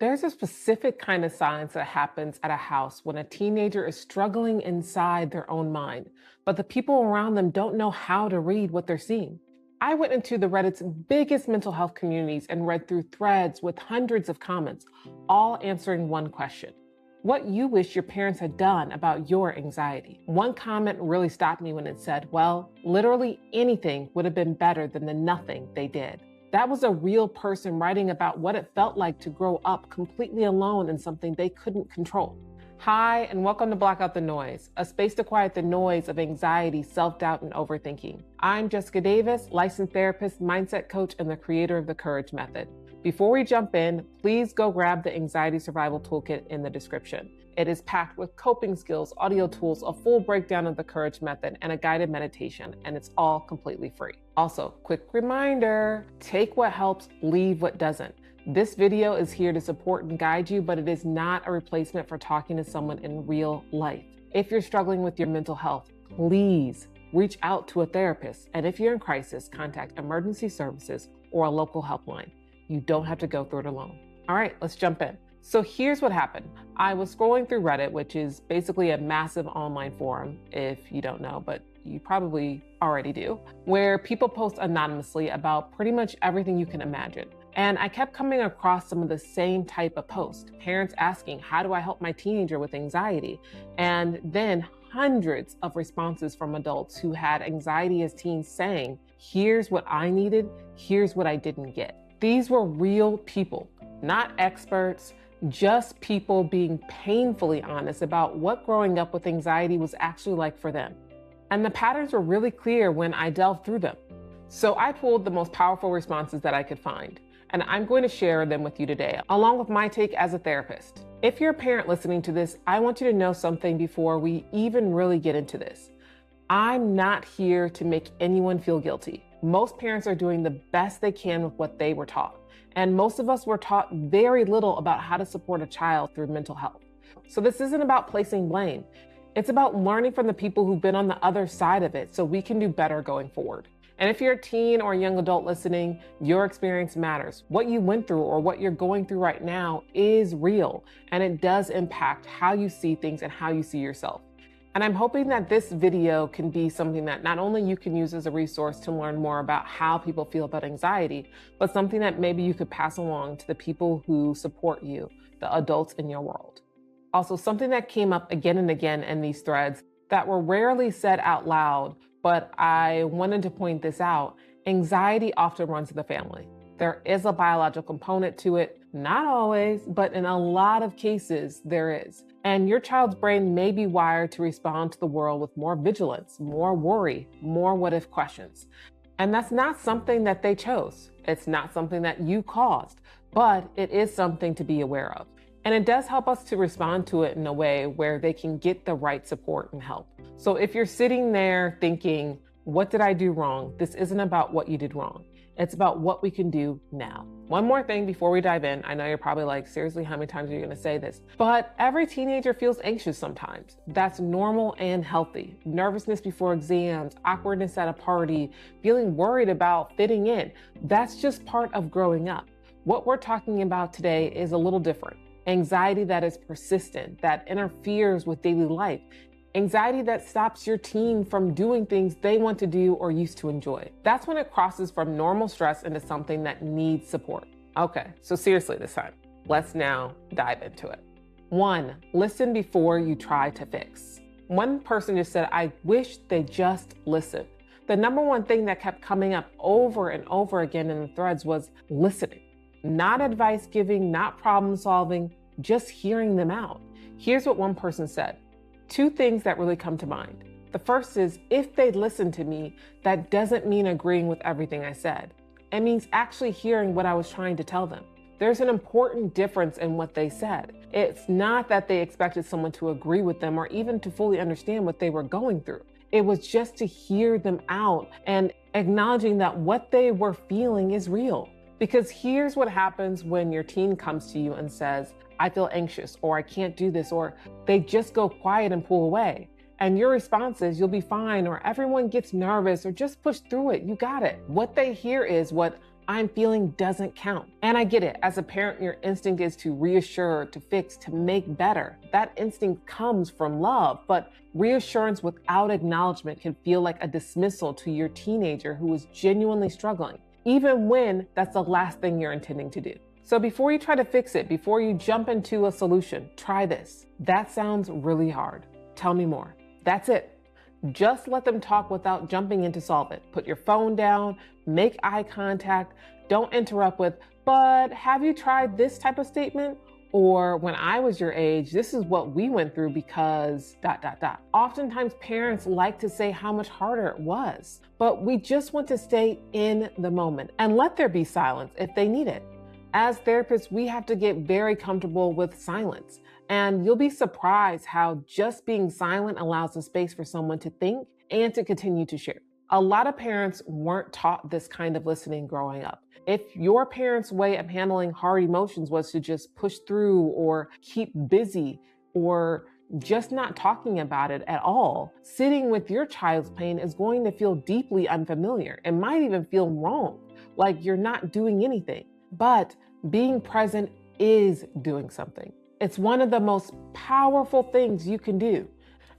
There's a specific kind of silence that happens at a house when a teenager is struggling inside their own mind, but the people around them don't know how to read what they're seeing. I went into the Reddit's biggest mental health communities and read through threads with hundreds of comments, all answering one question: what you wish your parents had done about your anxiety. One comment really stopped me when it said, well, literally anything would have been better than the nothing they did. That was a real person writing about what it felt like to grow up completely alone in something they couldn't control. Hi, and welcome to Block Out the Noise, a space to quiet the noise of anxiety, self-doubt, and overthinking. I'm Jessica Davis, licensed therapist, mindset coach, and the creator of the Courage Method. Before we jump in, please go grab the Anxiety Survival Toolkit in the description. It is packed with coping skills, audio tools, a full breakdown of the Courage Method, and a guided meditation, and it's all completely free. Also, quick reminder, take what helps, leave what doesn't. This video is here to support and guide you, but it is not a replacement for talking to someone in real life. If you're struggling with your mental health, please reach out to a therapist. And if you're in crisis, contact emergency services or a local helpline. You don't have to go through it alone. All right, let's jump in. So here's what happened. I was scrolling through Reddit, which is basically a massive online forum, if you don't know, but you probably already do, where people post anonymously about pretty much everything you can imagine. And I kept coming across some of the same type of posts. Parents asking, how do I help my teenager with anxiety? And then hundreds of responses from adults who had anxiety as teens saying, here's what I needed, here's what I didn't get. These were real people, not experts, just people being painfully honest about what growing up with anxiety was actually like for them. And the patterns were really clear when I delved through them. So I pulled the most powerful responses that I could find, and I'm going to share them with you today, along with my take as a therapist. If you're a parent listening to this, I want you to know something before we even really get into this. I'm not here to make anyone feel guilty. Most parents are doing the best they can with what they were taught. And most of us were taught very little about how to support a child through mental health. So this isn't about placing blame. It's about learning from the people who've been on the other side of it so we can do better going forward. And if you're a teen or a young adult listening, your experience matters. What you went through or what you're going through right now is real, and it does impact how you see things and how you see yourself. And I'm hoping that this video can be something that not only you can use as a resource to learn more about how people feel about anxiety, but something that maybe you could pass along to the people who support you, the adults in your world. Also, something that came up again and again in these threads that were rarely said out loud, but I wanted to point this out: anxiety often runs in the family. There is a biological component to it, not always, but in a lot of cases there is. And your child's brain may be wired to respond to the world with more vigilance, more worry, more what-if questions. And that's not something that they chose. It's not something that you caused, but it is something to be aware of. And it does help us to respond to it in a way where they can get the right support and help. So if you're sitting there thinking, what did I do wrong? This isn't about what you did wrong. It's about what we can do now. One more thing before we dive in. I know you're probably like, seriously, how many times are you gonna say this? But every teenager feels anxious sometimes. That's normal and healthy. Nervousness before exams, awkwardness at a party, feeling worried about fitting in. That's just part of growing up. What we're talking about today is a little different. Anxiety that is persistent, that interferes with daily life. Anxiety that stops your teen from doing things they want to do or used to enjoy. That's when it crosses from normal stress into something that needs support. Okay, so seriously this time, let's now dive into it. 1, listen before you try to fix. One person just said, I wish they just listened. The number one thing that kept coming up over and over again in the threads was listening. Not advice giving, not problem solving, just hearing them out. Here's what one person said. 2 things that really come to mind. The first is, if they listen to me, that doesn't mean agreeing with everything I said. It means actually hearing what I was trying to tell them. There's an important difference in what they said. It's not that they expected someone to agree with them or even to fully understand what they were going through. It was just to hear them out and acknowledging that what they were feeling is real. Because here's what happens when your teen comes to you and says, I feel anxious, or I can't do this, or they just go quiet and pull away. And your response is, you'll be fine, or everyone gets nervous, or just push through it, you got it. What they hear is what I'm feeling doesn't count. And I get it. As a parent, your instinct is to reassure, to fix, to make better. That instinct comes from love, but reassurance without acknowledgement can feel like a dismissal to your teenager who is genuinely struggling, even when that's the last thing you're intending to do. So before you try to fix it, before you jump into a solution, try this. That sounds really hard. Tell me more. That's it. Just let them talk without jumping in to solve it. Put your phone down, make eye contact. Don't interrupt with, but have you tried this type of statement? Or when I was your age, this is what we went through because ... Oftentimes parents like to say how much harder it was, but we just want to stay in the moment and let there be silence if they need it. As therapists, we have to get very comfortable with silence. And you'll be surprised how just being silent allows a space for someone to think and to continue to share. A lot of parents weren't taught this kind of listening growing up. If your parents' way of handling hard emotions was to just push through or keep busy or just not talking about it at all, sitting with your child's pain is going to feel deeply unfamiliar. It might even feel wrong, like you're not doing anything. But being present is doing something. It's one of the most powerful things you can do.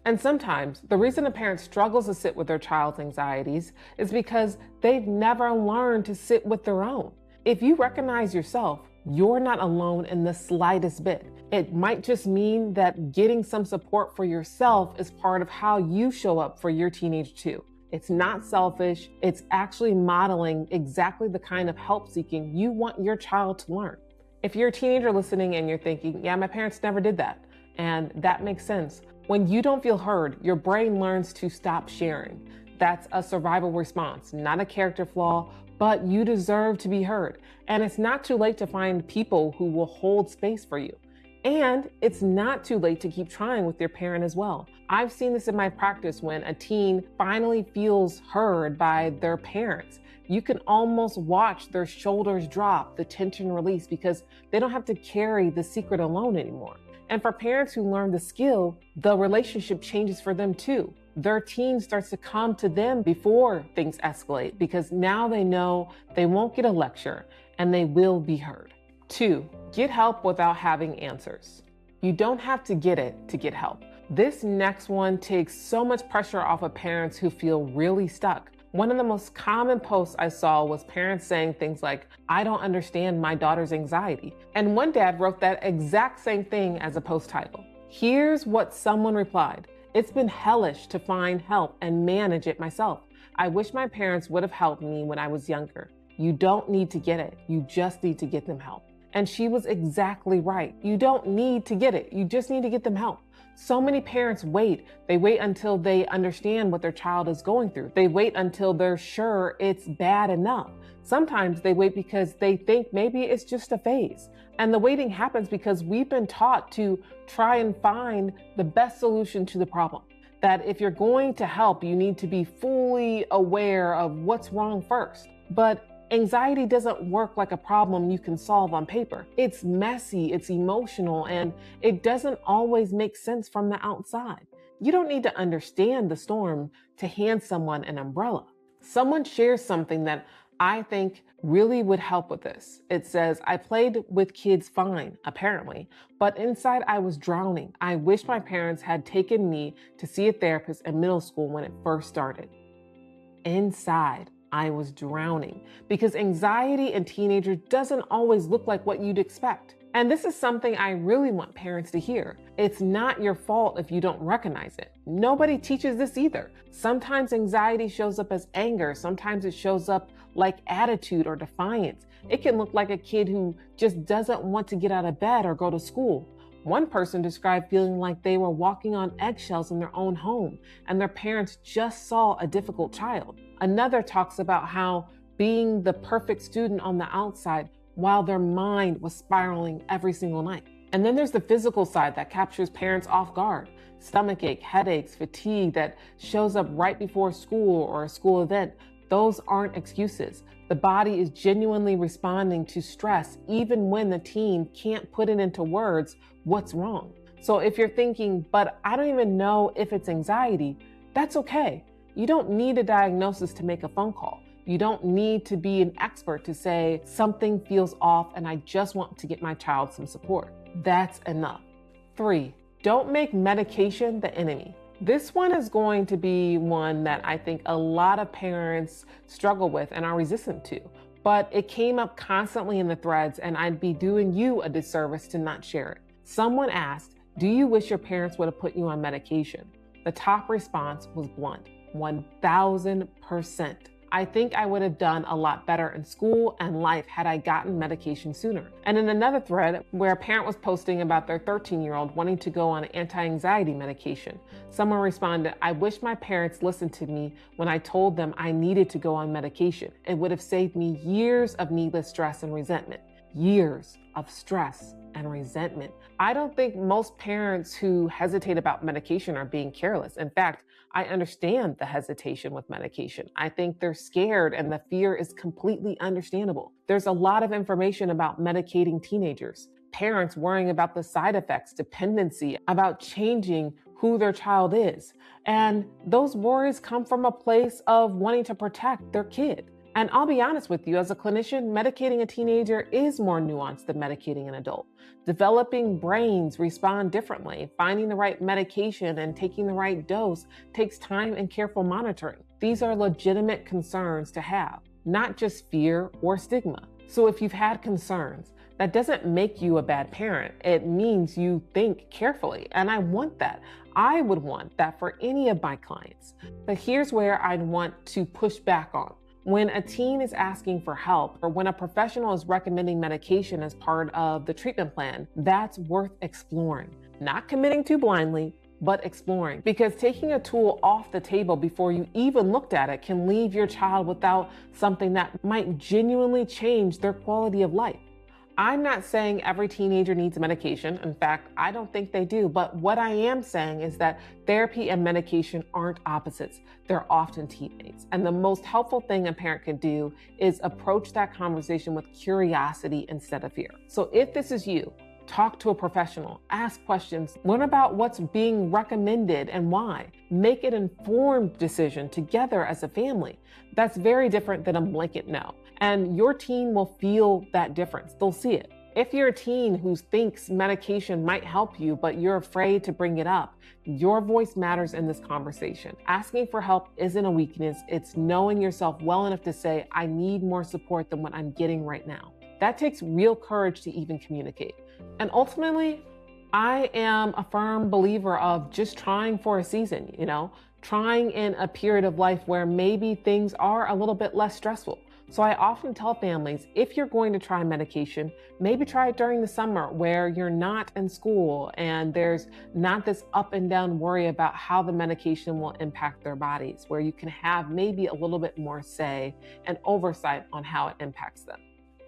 And sometimes the reason a parent struggles to sit with their child's anxieties is because they've never learned to sit with their own. If you recognize yourself, you're not alone in the slightest bit. It might just mean that getting some support for yourself is part of how you show up for your teenager too. It's not selfish. It's actually modeling exactly the kind of help seeking you want your child to learn. If you're a teenager listening and you're thinking, yeah, my parents never did that, and that makes sense. When you don't feel heard, your brain learns to stop sharing. That's a survival response, not a character flaw, but you deserve to be heard. And it's not too late to find people who will hold space for you. And it's not too late to keep trying with your parent as well. I've seen this in my practice when a teen finally feels heard by their parents. You can almost watch their shoulders drop, the tension release, because they don't have to carry the secret alone anymore. And for parents who learn the skill, the relationship changes for them too. Their teen starts to come to them before things escalate because now they know they won't get a lecture and they will be heard. 2, get help without having answers. You don't have to get it to get help. This next one takes so much pressure off of parents who feel really stuck. One of the most common posts I saw was parents saying things like, I don't understand my daughter's anxiety. And one dad wrote that exact same thing as a post title. Here's what someone replied. It's been hellish to find help and manage it myself. I wish my parents would have helped me when I was younger. You don't need to get it. You just need to get them help. And she was exactly right. You don't need to get it. You just need to get them help. So many parents wait. They wait until they understand what their child is going through. They wait until they're sure it's bad enough. Sometimes they wait because they think maybe it's just a phase. And the waiting happens because we've been taught to try and find the best solution to the problem. That if you're going to help, you need to be fully aware of what's wrong first. But anxiety doesn't work like a problem you can solve on paper. It's messy, it's emotional, and it doesn't always make sense from the outside. You don't need to understand the storm to hand someone an umbrella. Someone shares something that I think really would help with this. It says, I played with kids fine, apparently, but inside I was drowning. I wish my parents had taken me to see a therapist in middle school when it first started. Inside, I was drowning because anxiety in teenagers doesn't always look like what you'd expect. And this is something I really want parents to hear. It's not your fault if you don't recognize it. Nobody teaches this either. Sometimes anxiety shows up as anger. Sometimes it shows up like attitude or defiance. It can look like a kid who just doesn't want to get out of bed or go to school. One person described feeling like they were walking on eggshells in their own home and their parents just saw a difficult child. Another talks about how being the perfect student on the outside while their mind was spiraling every single night. And then there's the physical side that captures parents off guard. Stomachache, headaches, fatigue that shows up right before school or a school event. Those aren't excuses. The body is genuinely responding to stress even when the teen can't put it into words what's wrong. So if you're thinking, but I don't even know if it's anxiety, that's okay. You don't need a diagnosis to make a phone call. You don't need to be an expert to say something feels off and I just want to get my child some support. That's enough. 3, don't make medication the enemy. This one is going to be one that I think a lot of parents struggle with and are resistant to, but it came up constantly in the threads and I'd be doing you a disservice to not share it. Someone asked, do you wish your parents would have put you on medication? The top response was blunt, 1000%. I think I would have done a lot better in school and life had I gotten medication sooner. And in another thread where a parent was posting about their 13-year-old wanting to go on anti-anxiety medication, someone responded, I wish my parents listened to me when I told them I needed to go on medication. It would have saved me years of needless stress and resentment. Years of stress and resentment. I don't think most parents who hesitate about medication are being careless. In fact, I understand the hesitation with medication. I think they're scared and the fear is completely understandable. There's a lot of information about medicating teenagers, parents worrying about the side effects, dependency, about changing who their child is. And those worries come from a place of wanting to protect their kid. And I'll be honest with you, as a clinician, medicating a teenager is more nuanced than medicating an adult. Developing brains respond differently. Finding the right medication and taking the right dose takes time and careful monitoring. These are legitimate concerns to have, not just fear or stigma. So if you've had concerns, that doesn't make you a bad parent. It means you think carefully, and I want that. I would want that for any of my clients. But here's where I'd want to push back on. When a teen is asking for help or when a professional is recommending medication as part of the treatment plan, that's worth exploring. Not committing too blindly, but exploring. Because taking a tool off the table before you even looked at it can leave your child without something that might genuinely change their quality of life. I'm not saying every teenager needs medication. In fact, I don't think they do. But what I am saying is that therapy and medication aren't opposites. They're often teammates. And the most helpful thing a parent can do is approach that conversation with curiosity instead of fear. So if this is you, talk to a professional, ask questions, learn about what's being recommended and why. Make an informed decision together as a family. That's very different than a blanket no. And your teen will feel that difference. They'll see it. If you're a teen who thinks medication might help you, but you're afraid to bring it up, your voice matters in this conversation. Asking for help isn't a weakness. It's knowing yourself well enough to say, I need more support than what I'm getting right now. That takes real courage to even communicate. And ultimately, I am a firm believer of just trying for a season, trying in a period of life where maybe things are a little bit less stressful. So I often tell families, if you're going to try medication, maybe try it during the summer where you're not in school and there's not this up and down worry about how the medication will impact their bodies, where you can have maybe a little bit more say and oversight on how it impacts them.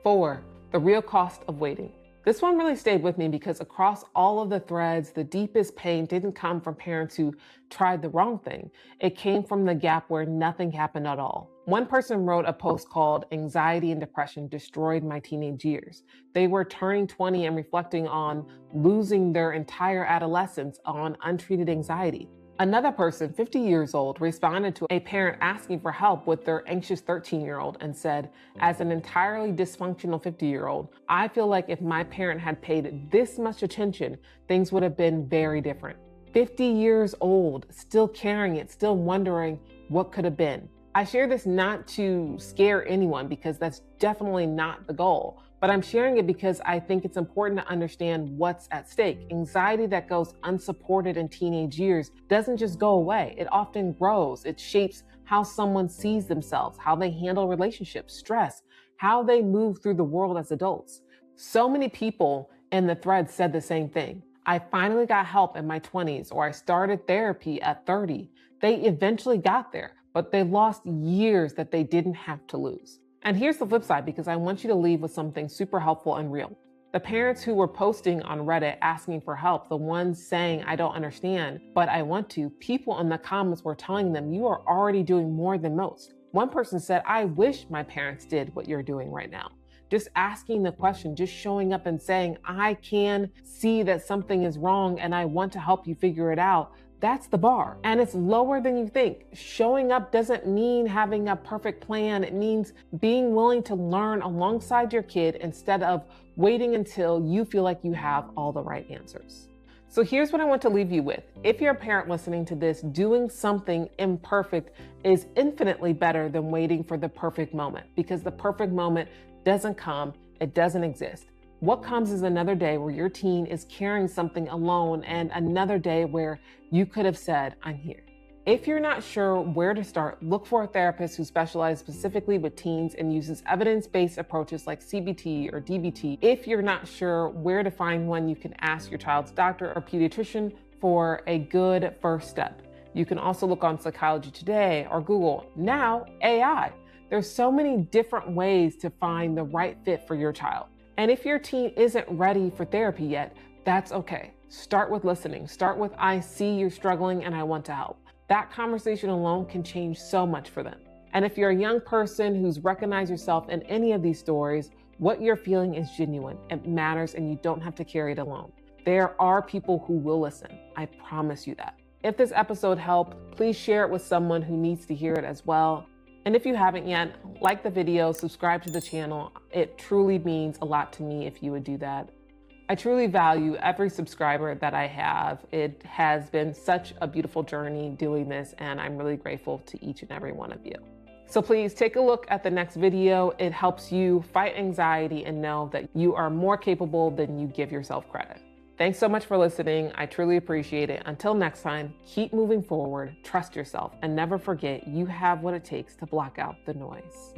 4, the real cost of waiting. This one really stayed with me because across all of the threads, the deepest pain didn't come from parents who tried the wrong thing. It came from the gap where nothing happened at all. One person wrote a post called Anxiety and Depression Destroyed My Teenage Years. They were turning 20 and reflecting on losing their entire adolescence on untreated anxiety. Another person, 50 years old, responded to a parent asking for help with their anxious 13-year-old and said, as an entirely dysfunctional 50-year-old, I feel like if my parent had paid this much attention, things would have been very different. 50 years old, still carrying it, still wondering what could have been. I share this not to scare anyone because that's definitely not the goal. But I'm sharing it because I think it's important to understand what's at stake. Anxiety that goes unsupported in teenage years doesn't just go away. It often grows. It shapes how someone sees themselves, how they handle relationships, stress, how they move through the world as adults. So many people in the thread said the same thing. I finally got help in my 20s, or I started therapy at 30. They eventually got there, but they lost years that they didn't have to lose. And here's the flip side, because I want you to leave with something super helpful and real. The parents who were posting on Reddit asking for help, the ones saying, I don't understand, but I want to, people in the comments were telling them, you are already doing more than most. One person said, I wish my parents did what you're doing right now. Just asking the question, just showing up and saying, I can see that something is wrong and I want to help you figure it out. That's the bar, and it's lower than you think. Showing up doesn't mean having a perfect plan. It means being willing to learn alongside your kid instead of waiting until you feel like you have all the right answers. So here's what I want to leave you with. If you're a parent listening to this, doing something imperfect is infinitely better than waiting for the perfect moment, because the perfect moment doesn't come, it doesn't exist. What comes is another day where your teen is carrying something alone, and another day where you could have said, I'm here. If you're not sure where to start, look for a therapist who specializes specifically with teens and uses evidence-based approaches like CBT or DBT. If you're not sure where to find one, you can ask your child's doctor or pediatrician for a good first step. You can also look on Psychology Today or Google. Now, AI. There's so many different ways to find the right fit for your child. And if your teen isn't ready for therapy yet, that's okay. Start with listening. Start with, I see you're struggling and I want to help. That conversation alone can change so much for them. And if you're a young person who's recognized yourself in any of these stories, what you're feeling is genuine. It matters and you don't have to carry it alone. There are people who will listen. I promise you that. If this episode helped, please share it with someone who needs to hear it as well. And if you haven't yet, like the video, subscribe to the channel. It truly means a lot to me if you would do that. I truly value every subscriber that I have. It has been such a beautiful journey doing this, and I'm really grateful to each and every one of you. So please take a look at the next video. It helps you fight anxiety and know that you are more capable than you give yourself credit. Thanks so much for listening. I truly appreciate it. Until next time, keep moving forward, trust yourself, and never forget you have what it takes to block out the noise.